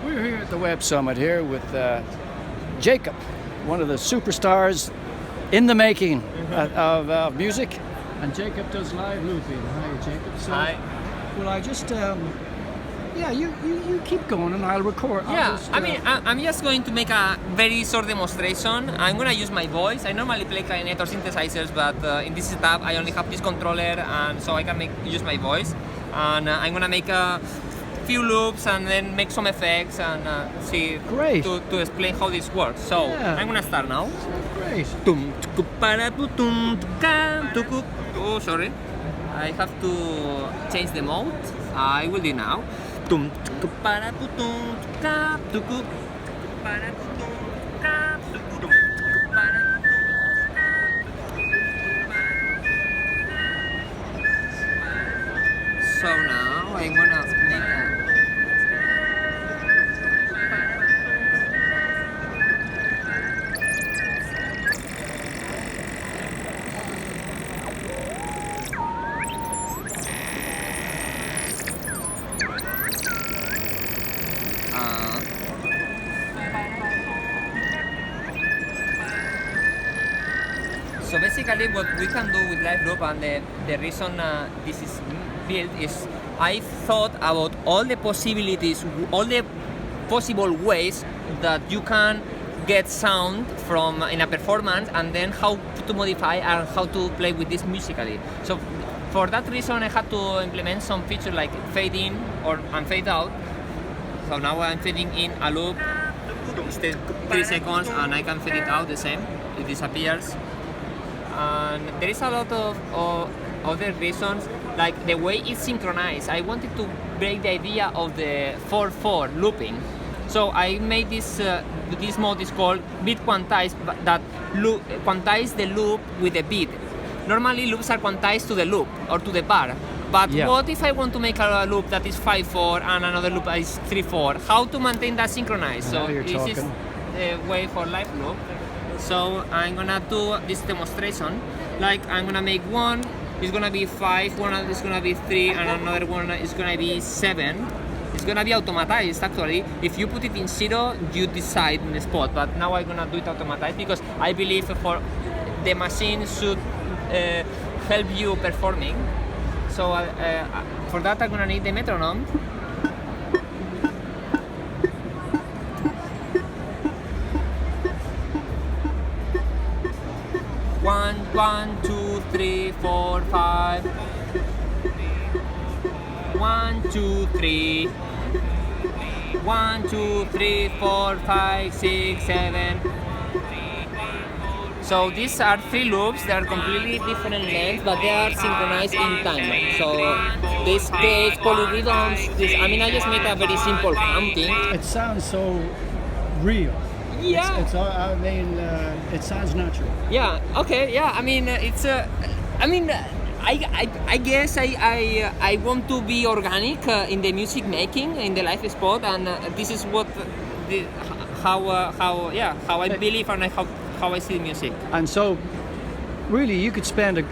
We're here at the Web Summit here with Jacob, one of the superstars in the making of music. And Jacob does live looping. Hi, Jacob. So, Hi. Well, I just, you keep going and I'll record. I'm just going to make a very short demonstration. I'm going to use my voice. I normally play clarinet or synthesizers, but in this setup I only have this controller, and so I can use my voice. And I'm going to make a few loops and then make some effects and see. Great. To explain how this works. So I'm going to start now. Great. Oh, sorry. I have to change the mode. I will do now. So now I'm gonna make a So basically what we can do with LiveLoop, and the reason this is built, is I thought about all the possibilities, all the possible ways that you can get sound from in a performance, and then how to modify and how to play with this musically. So for that reason I had to implement some features like fade in and fade out. So now I'm fading in a loop, it stays 3 seconds, and I can fade it out the same, it disappears. And there is a lot of other reasons, like the way it's synchronized. I wanted to break the idea of the 4/4 looping. So I made this mode is called beat quantize, that quantize the loop with the beat. Normally loops are quantized to the loop or to the bar. But what if I want to make a loop that is 5/4 and another loop that is 3/4? How to maintain that synchronized? So this is the way for LiveLoop. So I'm gonna do this demonstration. Like I'm gonna make one, it's gonna be 5, one is gonna be 3, and another one is gonna be 7. It's gonna be automatized actually. If you put it in 0, you decide in the spot. But now I'm gonna do it automatized because I believe for the machine should help you performing. So for that I'm gonna need the metronome. 1, 1, 2, 3, 4, 5. 1, 2, 3. 1, 2, 3, 4, 5, 6, 7. So these are 3 loops. They are completely different lengths, but they are synchronized in time. So this creates polyrhythms. I just made a very simple counting. It sounds so real. Yeah. It sounds natural. Yeah. Okay. Yeah. I guess I want to be organic in the music making, in the live spot, and this is what how I believe and how I see music. And so, really, you could spend a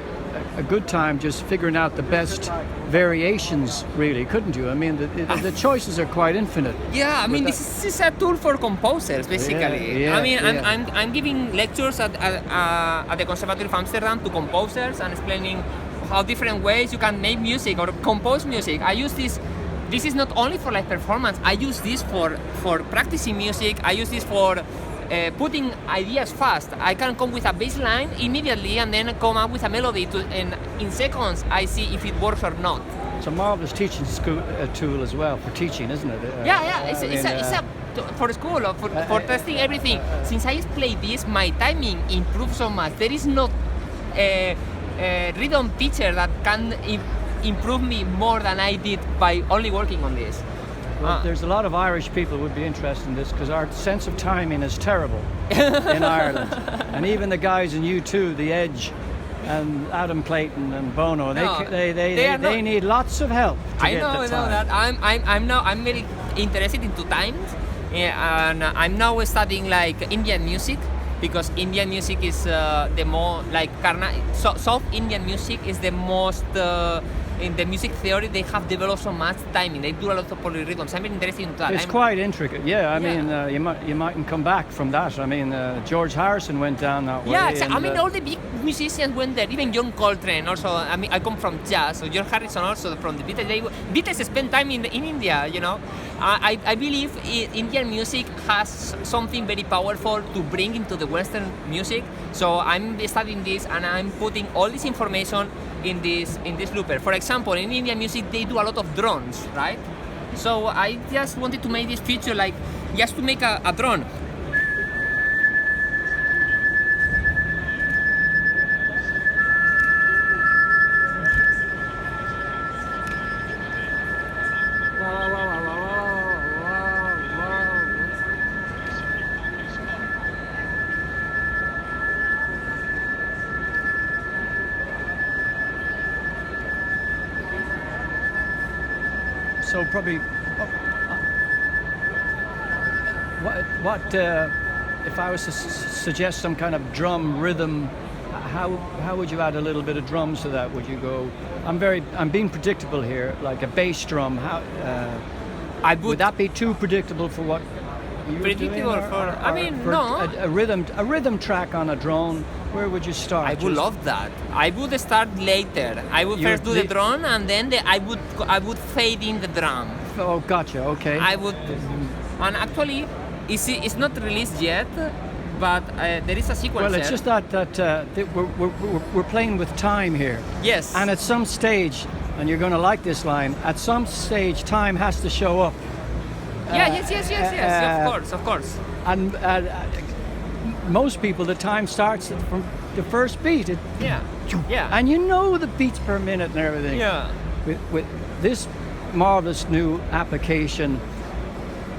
good time just figuring out the best variations, really, couldn't you? I mean, the choices are quite infinite. Yeah, this is a tool for composers, basically. I'm giving lectures at the Conservatory of Amsterdam to composers and explaining how different ways you can make music or compose music. I use this. This is not only for live performance. I use this for practicing music. I use this for putting ideas fast. I can come with a bass line immediately and then come up with a melody and in seconds I see if it works or not. It's a marvelous teaching tool as well for teaching, isn't it? It's for school or for testing everything. Since I play this, my timing improves so much. There is not a rhythm teacher that can improve me more than I did by only working on this. Well, there's a lot of Irish people who would be interested in this because our sense of timing is terrible in Ireland. And even the guys in U2, The Edge, and Adam Clayton and Bono, they need lots of help to get the time. I know that. I'm very interested into times, and I'm now studying like Indian music, because Indian music is the more like South Indian music is the most in the music theory, they have developed so much timing. They do a lot of polyrhythms. I'm very interested in that. It's quite intricate. Yeah, I mean, you mightn't come back from that. I mean, George Harrison went down that way. Yeah, I mean, all the big musicians went there. Even John Coltrane also. I mean, I come from jazz, so George Harrison also from the Beatles. Beatles spent time in India, you know. I believe Indian music has something very powerful to bring into the Western music. So I'm studying this and I'm putting all this information in this looper. For example, in Indian music, they do a lot of drones, right? So I just wanted to make this feature like just to make a drone. So probably, what if I was to suggest some kind of drum rhythm? How would you add a little bit of drums to that? Would you go? I'm being predictable here, like a bass drum. Would that be too predictable for what you're predictable doing? I mean, no. A rhythm track on a drone. Where would you start? I would love that. I would start later. I would first do the drum, and then I would fade in the drum. Oh, gotcha. Okay. I would, and actually, it's not released yet, but there is a sequence. Well, it's just that we're playing with time here. Yes. And at some stage, and you're going to like this line. At some stage, time has to show up. Yes. Of course. And most people, the time starts from the first beat. Yeah. And you know the beats per minute and everything. Yeah. With this marvelous new application,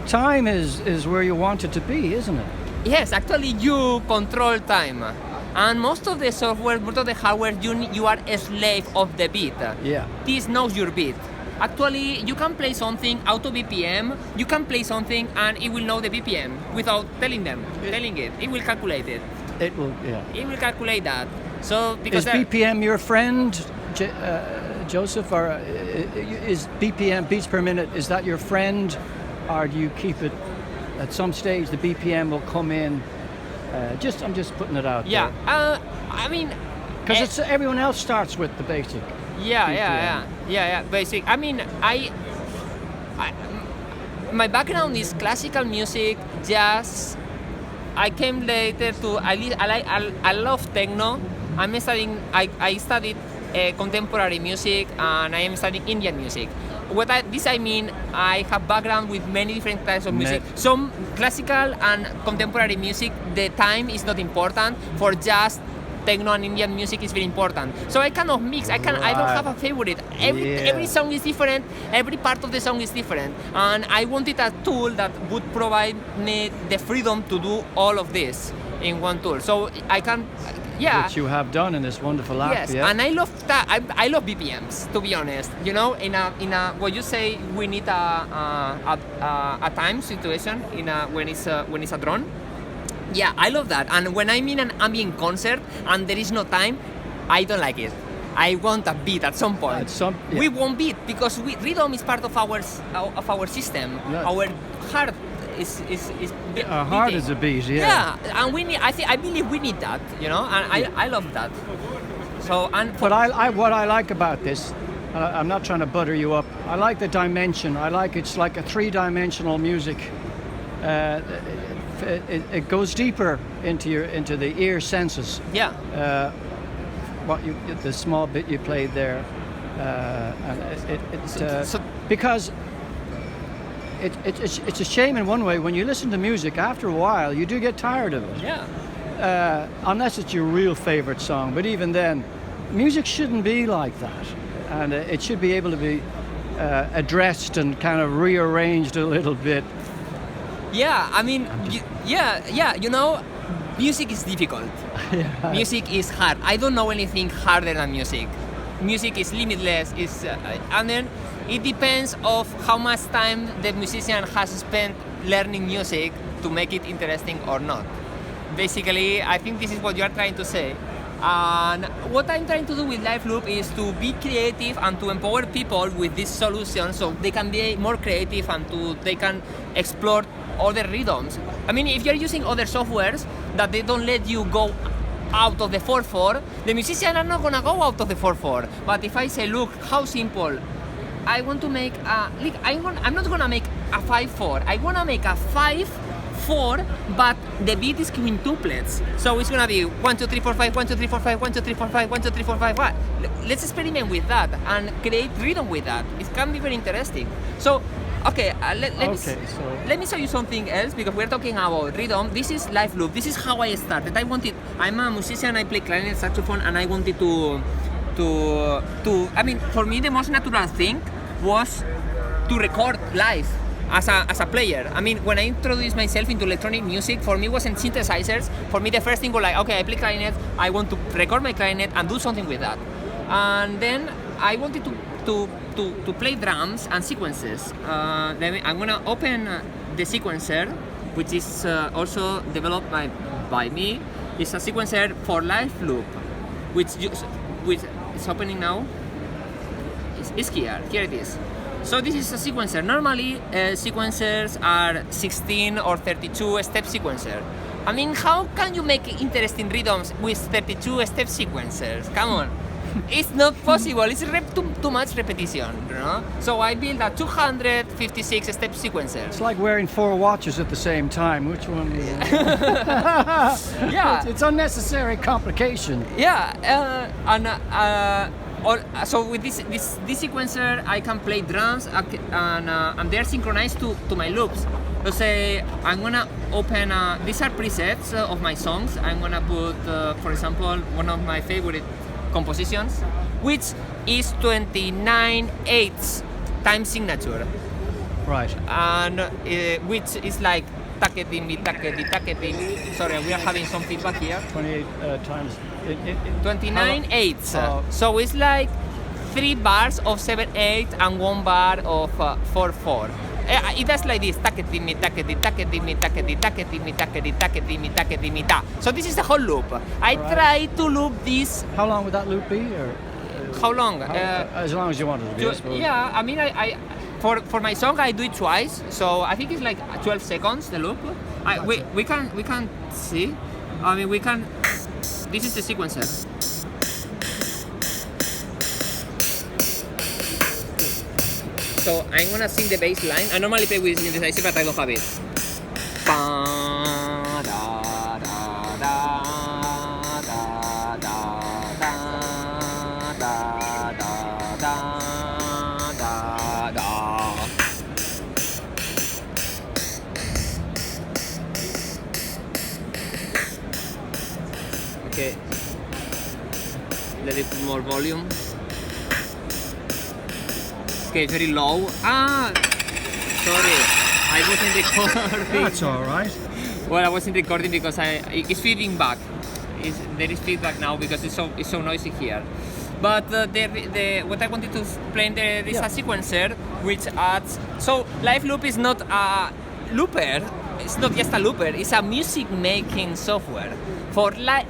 time is where you want it to be, isn't it? Yes, actually you control time. And most of the software, most of the hardware, you are a slave of the beat. Yeah. This knows your beat. Actually, you can play something out of BPM, you can play something and it will know the BPM without telling it. It will calculate it. It will, yeah. It will calculate that. So because is BPM your friend, Joseph, or is BPM, beats per minute, is that your friend, or do you keep it at some stage? The BPM will come in. I'm just putting it out. Yeah. there. I mean, because everyone else starts with the basic. Yeah. Basic. I mean, my background is classical music, jazz. I came later to. I love techno. I'm studying. I studied contemporary music, and I am studying Indian music. I mean, I have background with many different types of music. Some classical and contemporary music, the time is not important. For jazz, techno and Indian music is very important. So I kind of mix. I don't have a favorite. Every song is different. Every part of the song is different. And I wanted a tool that would provide me the freedom to do all of this in one tool. So I can. Yeah. Which you have done in this wonderful app. Yes, yeah? and I love that. I love BPMs, to be honest. You know, in a what you say, we need a time situation when it's a drone. Yeah, I love that. And when I'm in an ambient concert and there is no time, I don't like it. I want a beat at some point. We want beat because rhythm is part of our system. Yeah. Our heart is our heart is a beat. Yeah, and we need. I believe we need that. You know, and I love that. So but what I like about this, I'm not trying to butter you up. I like the dimension. It's like a three-dimensional music. It goes deeper into the ear senses. Yeah. The small bit you played there, because it's a shame in one way. When you listen to music, after a while, you do get tired of it. Yeah. Unless it's your real favorite song. But even then, music shouldn't be like that, and it should be able to be addressed and kind of rearranged a little bit. Yeah, I mean, you know, music is difficult. Yeah. Music is hard. I don't know anything harder than music. Music is limitless. And then it depends of how much time the musician has spent learning music to make it interesting or not. Basically, I think this is what you are trying to say. And what I'm trying to do with LiveLoop is to be creative and to empower people with this solution so they can be more creative and they can explore other rhythms. I mean, if you're using other softwares that they don't let you go out of the 4/4, the musicians are not gonna go out of the 4/4. But if I say, look, how simple, I want to make I'm not gonna make a 5/4. I wanna make a 5/4, but the beat is quintuplets. So it's gonna be 1 2 3 4 5 1 2 3 4 5 1 2 3 4 5 1 2 3 4 5 1. Let's experiment with that and create rhythm with that. It can be very interesting. So okay, let me show you something else because we're talking about rhythm. This is LiveLoop. This is how I started. I'm a musician. I play clarinet, saxophone, and I wanted to. I mean, for me, the most natural thing was to record live as a player. I mean, when I introduced myself into electronic music, for me it wasn't synthesizers. For me, the first thing was like, okay, I play clarinet. I want to record my clarinet and do something with that. And then I wanted to play drums and sequences. I'm gonna open the sequencer, which is also developed by me. It's a sequencer for LiveLoop, which is opening now. It's here. Here it is. So this is a sequencer. Normally, sequencers are 16 or 32 step sequencer. I mean, how can you make interesting rhythms with 32 step sequencers? Come on. It's not possible. It's too much repetition, you know? So I built a 256 step sequencer. It's like wearing 4 watches at the same time. Which one? Yeah. It's unnecessary complication. Yeah. So with this sequencer, I can play drums and they're synchronized to my loops. So say I'm gonna open. These are presets of my songs. I'm gonna put, for example, one of my favorite compositions, which is 29/8 time signature. Right. And which is like taketimi. Sorry, we are having some feedback here. 28 times. 29/8. So it's like 3 bars of 7/8 and 1 bar of 4/4. It does like this. Taketimi. So this is the whole loop. I try to loop this. How long would that loop be? Or how long? As long as you want it to be, I suppose. Yeah, I mean, I for my song I do it twice, so I think it's like 12 seconds the loop. We can see. I mean, we can. This is the sequencer. So I'm gonna sing the bass line. I normally play with synthesizer, but I don't have it. Okay. Let it put more volume. Okay, very low. Sorry, I wasn't recording. That's all right. Well, I wasn't recording because it's feeding back. There is feedback now because it's so noisy here. But what I wanted to explain there is a sequencer which adds. So LiveLoop is not a looper. It's not just a looper. It's a music making software.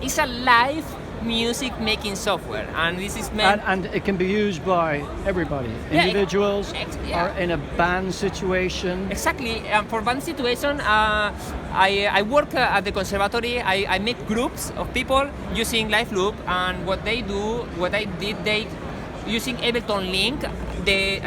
It's a live music making software, and this is meant and it can be used by everybody, individuals or in a band situation. Exactly. For band situation, I work at the conservatory. I make groups of people using LiveLoop, and what I did, using Ableton Link, they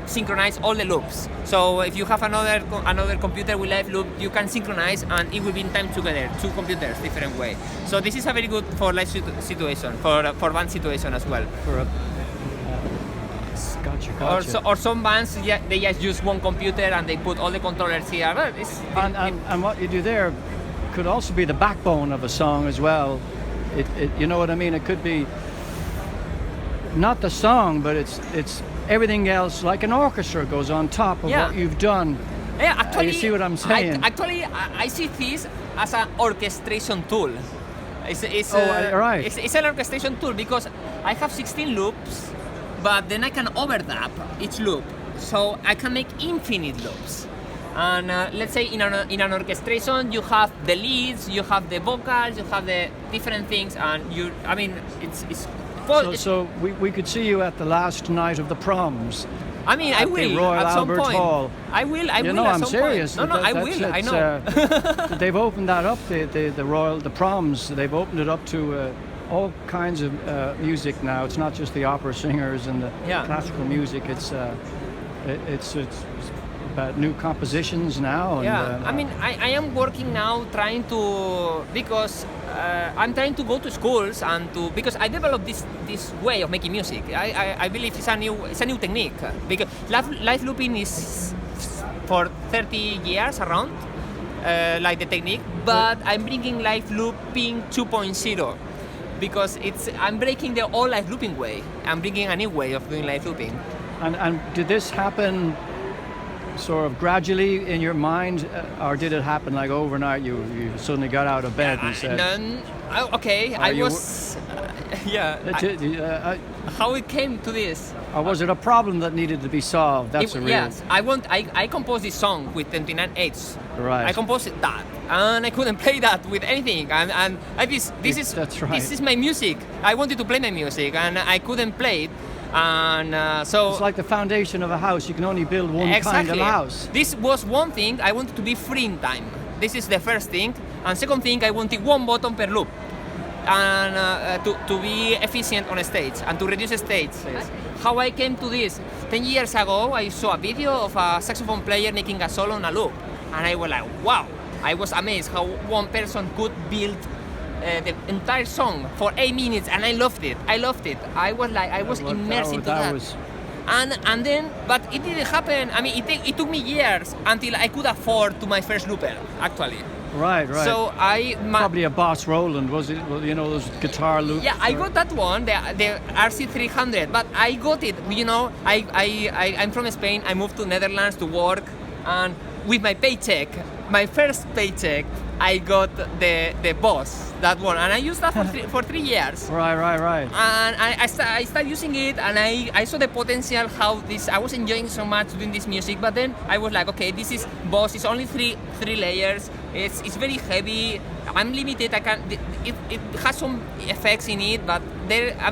synchronize all the loops. So if you have another computer with LiveLoop, you can synchronize and it will be in time together, 2 computers, different way. So this is a very good for live situation, for band situation as well. Gotcha. Or some bands, they just use 1 computer and they put all the controllers here. Well, and what you do there could also be the backbone of a song as well. You know what I mean? It could be not the song, but it's everything else, like an orchestra goes on top of what you've done. Yeah, actually, you see what I'm saying? I see this as an orchestration tool. Right. It's an orchestration tool because I have 16 loops, but then I can overlap each loop, so I can make infinite loops. And let's say in an orchestration, you have the leads, you have the vocals, you have the different things, and it's So we could see you at the last night of the proms. I mean, I at will the Royal at some Albert point. Hall. I will. You know, at I'm some serious. Point. No, I will. I know. They've opened that up. The proms. They've opened it up to all kinds of music now. It's not just the opera singers and the classical music. It's about new compositions now. And, I am working now trying to because I'm trying to go to schools and because I developed this way of making music. I believe it's a new technique because live looping is for 30 years around like the technique, but I'm bringing live looping 2.0 because I'm breaking the old live looping way. I'm bringing a new way of doing live looping. And did this happen sort of gradually in your mind, or did it happen like overnight? You suddenly got out of bed and said, how it came to this? Or was it a problem that needed to be solved? Yes, I composed this song with 29/8. Right. I composed that, and I couldn't play that with anything. And this is my music. I wanted to play my music, and I couldn't play it. And so it's like the foundation of a house. You can only build one kind of house. This was one thing. I wanted to be free in time. This is the first thing. And second thing, I wanted one button per loop, and to be efficient on stage and to reduce stage. How I came to this? 10 years ago, I saw a video of a saxophone player making a solo on a loop, and I was like, wow! I was amazed how one person could build the entire song for 8 minutes, and I loved it. I was immersed into that. And then, but it didn't happen. I mean, it took me years until I could afford to my first looper, actually. Right. So probably a Boss Roland, was it? Well, you know, those guitar loops. Yeah, I got that one, the RC300, but I got it. You know, I'm from Spain. I moved to Netherlands to work, and with my paycheck, my first paycheck, I got the Boss, that one, and I used that for 3 years. Right. And I started using it, and I saw the potential how I was enjoying so much doing this music. But then I was like, okay, this is Boss. It's only three layers. It's very heavy. I'm limited. It has some effects in it, but I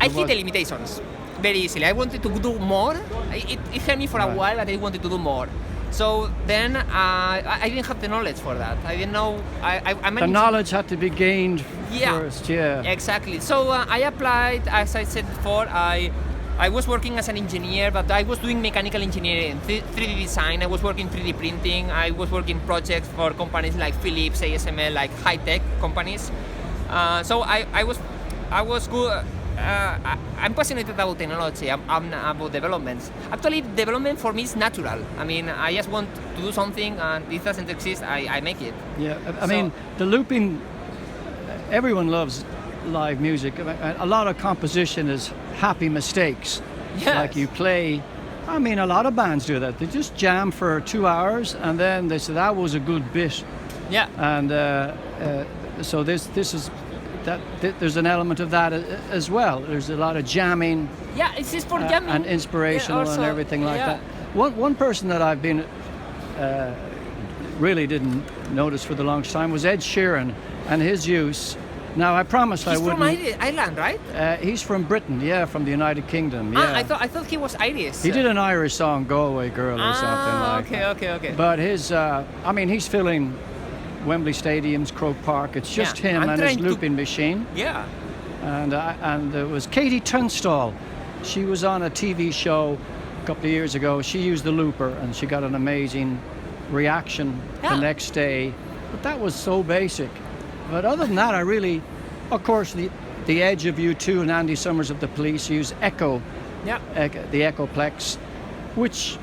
hit the limitations very easily. I wanted to do more. It hurt me for a while, but I wanted to do more. So then I didn't have the knowledge for that. I didn't know. The knowledge had to be gained first. Yeah. Exactly. So I applied. As I said before, I was working as an engineer, but I was doing mechanical engineering, 3D design. I was working 3D printing. I was working projects for companies like Philips, ASML, like high-tech companies. So I was good. I'm passionate about technology. I'm about developments. Actually, development for me is natural. I mean, I just want to do something, and if it doesn't exist, I make it. Yeah, I mean, the looping. Everyone loves live music. A lot of composition is happy mistakes. Yes. Like you play. I mean, a lot of bands do that. They just jam for 2 hours, and then they say that was a good bit. Yeah. And so this is. There's an element of that as well. There's a lot of jamming. Yeah, it's just for jamming. And inspirational and everything like that. One person that I've been really didn't notice for the longest time was Ed Sheeran and his use. Now, I promised I wouldn't. He's from Ireland, right? He's from Britain, from the United Kingdom. Yeah. I thought he was Irish. He did an Irish song, "Go Away Girl" or something like that. Okay. But his, he's filling Wembley Stadium's Croke Park. It's just him and his looping machine. Yeah. And there was Katie Tunstall. She was on a TV show a couple of years ago. She used the looper, and she got an amazing reaction the next day. But that was so basic. But other than that, of course, the Edge of U2 and Andy Summers of the Police use Echo, the Echoplex, which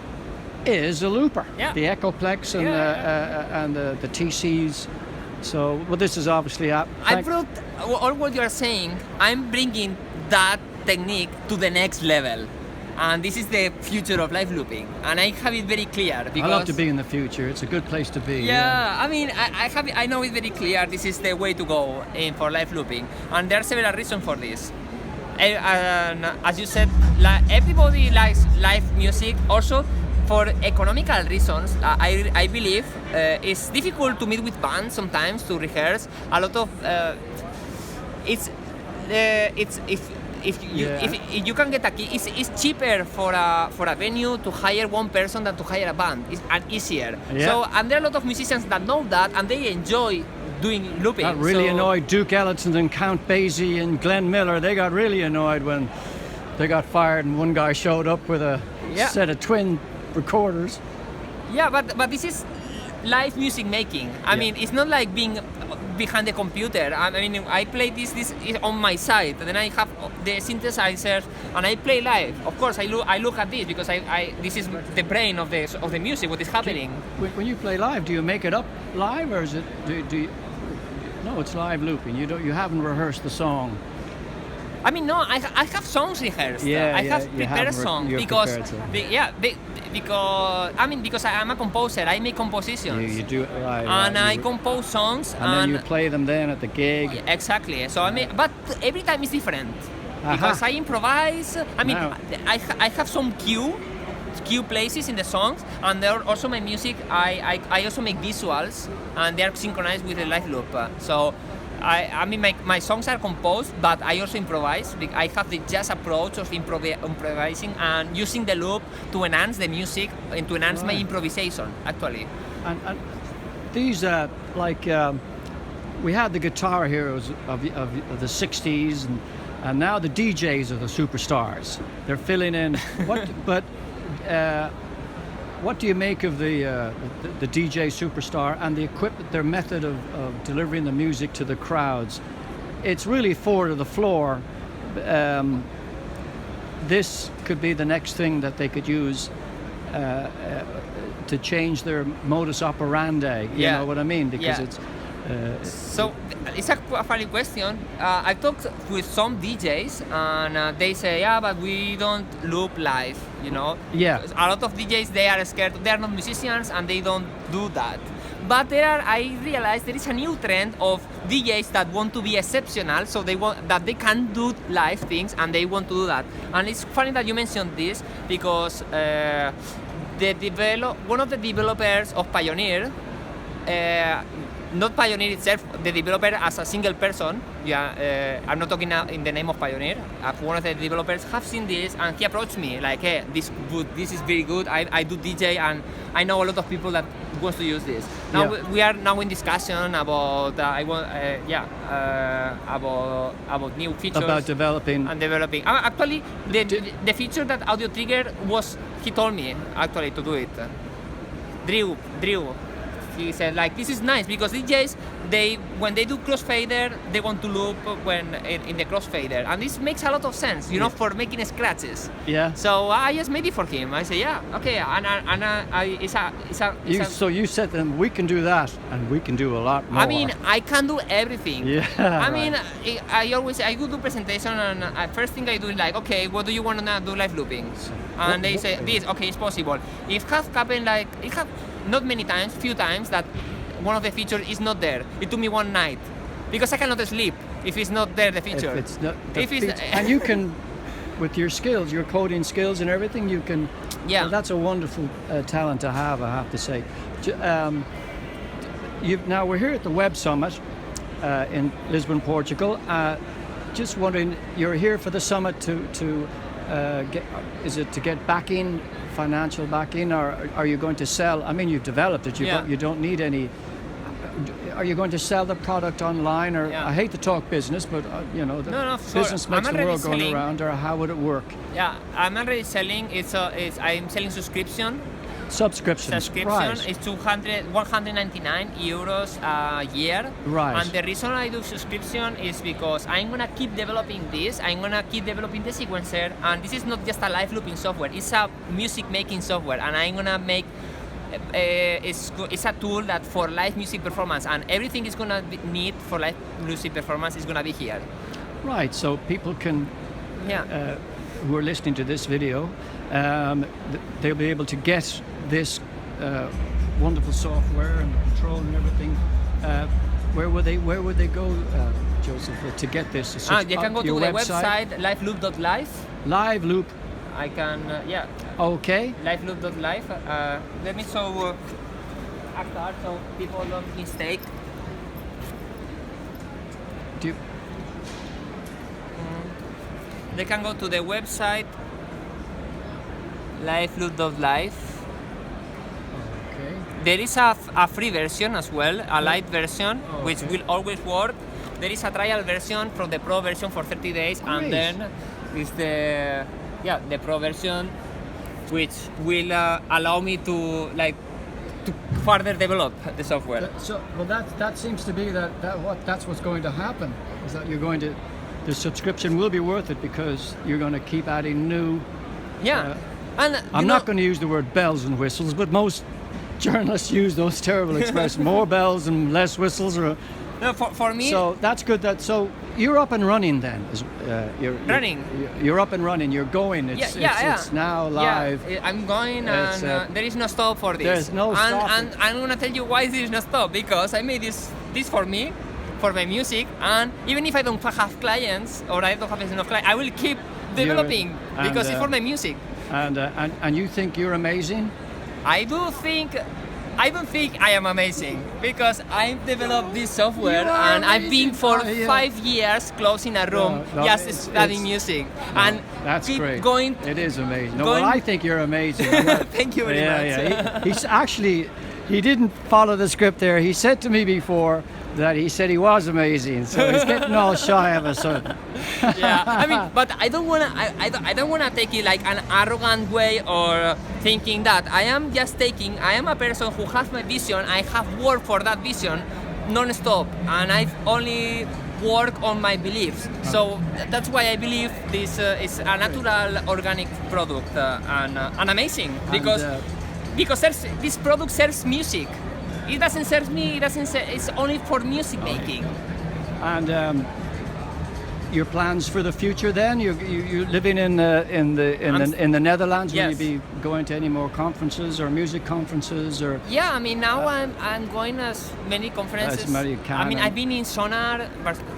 is a looper. Yeah. The Echoplex and the TCs. So, well, this is obviously. I brought all what you are saying. I'm bringing that technique to the next level, and this is the future of live looping. And I have it very clear because I love to be in the future. It's a good place to be. Yeah. I mean, I know it very clear. This is the way to go for live looping, and there are several reasons for this. And as you said, everybody likes live music. Also, for economical reasons, I believe it's difficult to meet with bands sometimes to rehearse. A lot of it's if you can get a key, it's cheaper for a venue to hire one person than to hire a band. It's easier. Yeah. So, and there are a lot of musicians that know that and they enjoy doing looping. That really annoyed Duke Ellington and Count Basie and Glenn Miller. They got really annoyed when they got fired and one guy showed up with a set of twin recorders. Yeah, but this is live music making. I mean, it's not like being behind the computer. I mean, I play this is on my side, and then I have the synthesizers, and I play live. Of course, I look at this because this is the brain of the music. What is happening? When you play live, do you make it up live, or is it do you, no? It's live looping. You haven't rehearsed the song. I mean, no, I have songs rehearsed. I have prepared songs because because I'm a composer. I make compositions. You do it right. And I compose songs. And then you play them then at the gig. Yeah, exactly. So but every time is different because I improvise. I mean, I have some cue places in the songs, and there are also my music. I also make visuals, and they are synchronized with the live loop. So. I mean, my songs are composed, but I also improvise. I have the jazz approach of improvising and using the loop to enhance the music and to enhance my improvisation, actually. And these, we had the guitar heroes of the 60s, and now the DJs are the superstars. They're filling in. What do you make of the DJ superstar and the equipment, their method of delivering the music to the crowds? It's really four to the floor. This could be the next thing that they could use to change their modus operandi. You know what I mean? Because it's. So it's a funny question. I talked with some DJs and they say, but we don't loop live, you know? Yeah. A lot of DJs, they are scared. They are not musicians and they don't do that. But I realized there is a new trend of DJs that want to be exceptional, so they want that they can do live things and they want to do that. And it's funny that you mentioned this because one of the developers of Pioneer, not Pioneer itself, the developer as a single person. I'm not talking now in the name of Pioneer. One of the developers have seen this and he approached me like, hey, this is very good. I do DJ and I know a lot of people that wants to use this. Now we are now in discussion about about new features. About developing. Actually, the feature that Audio Trigger was, he told me actually to do it. Drew. He said like this is nice because DJs when they do crossfader they want to loop when in the crossfader, and this makes a lot of sense, you know, for making scratches. Yeah. So I just made it for him. I said okay, So you said to them, we can do that and we can do a lot more. I mean, I can do everything. Yeah. I mean, I go do presentation and first thing I do is like, okay, what do you want to do live looping? And they say this, okay, it's possible. It has happened like not many times, few times that one of the features is not there. It took me one night because I cannot sleep if it's not there, the feature. If it's not, and you can, with your skills, your coding skills and everything, you can. Yeah. Well, that's a wonderful talent to have, I have to say. Now we're here at the Web Summit in Lisbon, Portugal. Just wondering, you're here for the summit to get backing? Financial backing, or are you going to sell? I mean, you've developed it. You don't need any. Are you going to sell the product online, or I hate to talk business, but business makes the world go around. Or how would it work? Yeah, I'm already selling. I'm selling subscription. Subscription is 199 euros a year. Right. And the reason I do subscription is because I'm gonna keep developing this. I'm gonna keep developing the sequencer, and this is not just a live looping software. It's a music making software, and I'm gonna make. It's a tool that for live music performance, and everything is gonna need for live music performance is gonna be here. Right. So people can. Who are listening to this video, they'll be able to get this wonderful software and control and everything. Where would they go, Joseph, to get this? You can go to the website liveloop.live. LiveLoop. I can, yeah. Okay. LiveLoop.live. Let me show a card so people don't mistake. Do you, They can go to the website LiveLoop.live. okay. There is a free version as well, a light version, which Okay. will always work. There is a trial version from the pro version for 30 days, Great. and then is the pro version, which will allow me to further develop the software. That seems to be that's what's going to happen. Is that the subscription will be worth it because you're going to keep adding new. Yeah, and I'm not going to use the word bells and whistles, but most journalists use those terrible expressions: more bells and less whistles. No, for me. So that's good. So you're up and running then. You're up and running. You're going. It's now live. Yeah, I'm going, and there is no stop for this. There's no stop. And I'm gonna tell you why there is no stop, because I made this for me, for my music, and even if I don't have clients or I don't have enough clients, I will keep developing because it's for my music. And you think you're amazing? I don't think I am amazing because I've developed this software and I've been for 5 years closed in a room just studying music. And that's keep great. Going. It is amazing. No, well, I think you're amazing. Thank you very much. He's actually, he didn't follow the script there. He said to me before that he said he was amazing, so he's getting all shy of a sudden. Yeah, I mean, but I don't wanna take it like an arrogant way or thinking that I am a person who has my vision. I have worked for that vision non-stop, and I've only worked on my beliefs. So that's why I believe this is a natural, organic product and amazing because this product serves music. It doesn't serve me. It's only for music making. And your plans for the future? Then you're living in the Netherlands. Yes. Will you be going to any more conferences or music conferences or? Yeah, I mean now I'm going as many conferences. As many you can. I mean I've been in Sonar,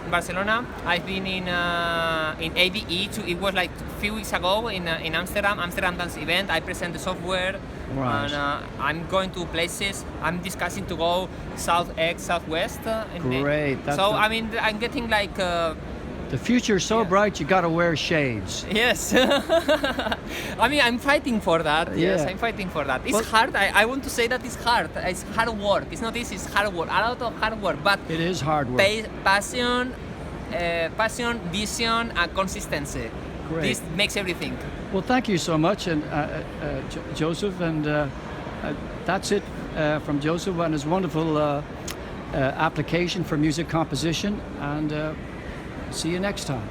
Barcelona. I've been in ADE. It was like a few weeks ago in Amsterdam Dance event. I present the software. Right. And I'm going to places. I'm discussing to go southwest. Great. I mean I'm getting like. The future's so bright, you got to wear shades. Yes. I mean, I'm fighting for that. Yes, Yeah. I'm fighting for that. It's hard. I want to say that it's hard. It's hard work. It's not easy. It's hard work. A lot of hard work. But It is hard work. Passion, vision, and consistency. Great. This makes everything. Well, thank you so much, and Joseph, and that's it from Joseph and his wonderful application for music composition, and see you next time.